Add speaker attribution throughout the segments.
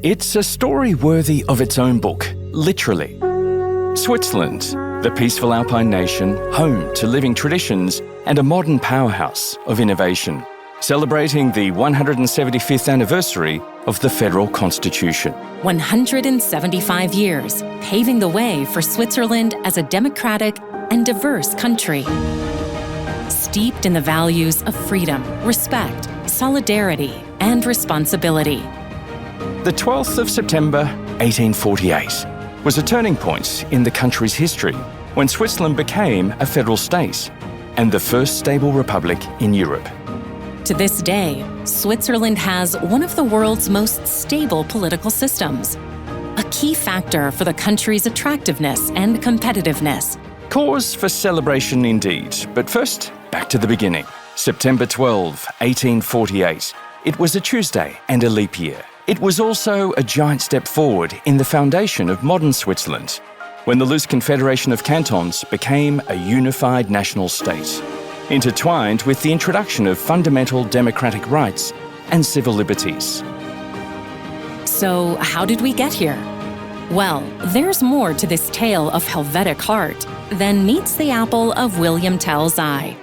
Speaker 1: It's a story worthy of its own book, literally. Switzerland, the peaceful alpine nation, home to living traditions and a modern powerhouse of innovation, celebrating the 175th anniversary of the Federal Constitution.
Speaker 2: 175 years, paving the way for Switzerland as a democratic and diverse country. Steeped in the values of freedom, respect, solidarity, and responsibility.
Speaker 1: The 12th of September, 1848, was a turning point in the country's history when Switzerland became a federal state and the first stable republic in Europe.
Speaker 2: To this day, Switzerland has one of the world's most stable political systems, a key factor for the country's attractiveness and competitiveness.
Speaker 1: Cause for celebration indeed, but first, back to the beginning. September 12, 1848. It was a Tuesday and a leap year. It was also a giant step forward in the foundation of modern Switzerland, when the loose confederation of cantons became a unified national state, intertwined with the introduction of fundamental democratic rights and civil liberties.
Speaker 2: So, how did we get here? Well, there's more to this tale of Helvetic heart than meets the apple of William Tell's eye.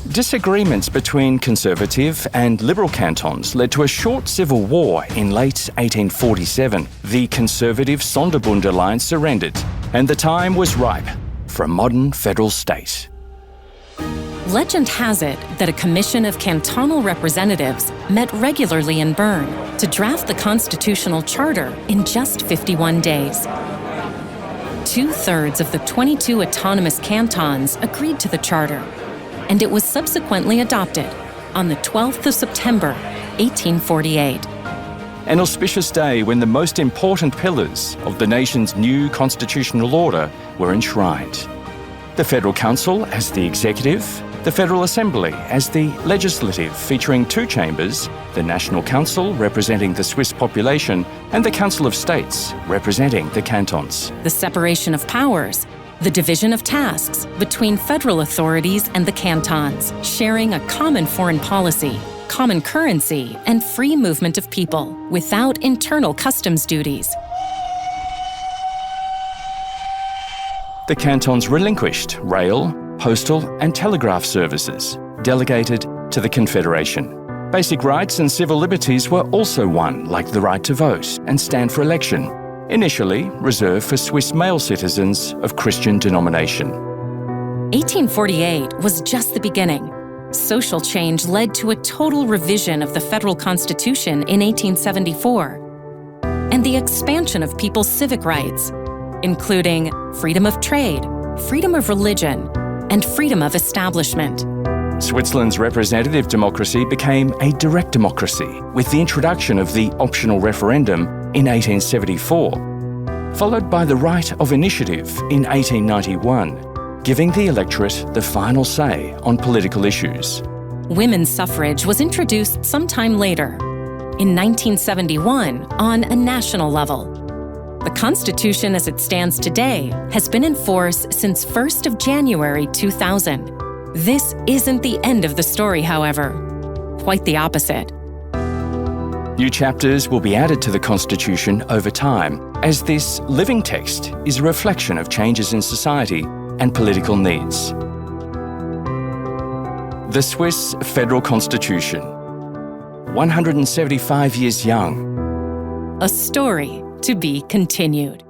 Speaker 1: Disagreements between conservative and liberal cantons led to a short civil war in late 1847. The conservative Sonderbund alliance surrendered, and the time was ripe for a modern federal state.
Speaker 2: Legend has it that a commission of cantonal representatives met regularly in Bern to draft the constitutional charter in just 51 days. 2/3 of the 22 autonomous cantons agreed to the charter, and it was subsequently adopted on the 12th of September, 1848.
Speaker 1: An auspicious day when the most important pillars of the nation's new constitutional order were enshrined. The Federal Council as the executive, the Federal Assembly as the legislative, featuring two chambers, the National Council representing the Swiss population and the Council of States representing the cantons.
Speaker 2: The separation of powers, the division of tasks between federal authorities and the cantons, sharing a common foreign policy, common currency, and free movement of people without internal customs duties.
Speaker 1: The cantons relinquished rail, postal, and telegraph services, delegated to the Confederation. Basic rights and civil liberties were also won, like the right to vote and stand for election, initially reserved for Swiss male citizens of Christian denomination.
Speaker 2: 1848 was just the beginning. Social change led to a total revision of the federal constitution in 1874, and the expansion of people's civic rights, including freedom of trade, freedom of religion, and freedom of establishment.
Speaker 1: Switzerland's representative democracy became a direct democracy with the introduction of the optional referendum in 1874, followed by the right of initiative in 1891, giving the electorate the final say on political issues.
Speaker 2: Women's suffrage was introduced sometime later, in 1971, on a national level. The Constitution as it stands today has been in force since 1st of January 2000. This isn't the end of the story, however. Quite the opposite.
Speaker 1: New chapters will be added to the Constitution over time, as this living text is a reflection of changes in society and political needs. The Swiss Federal Constitution, 175 years young.
Speaker 2: A story to be continued.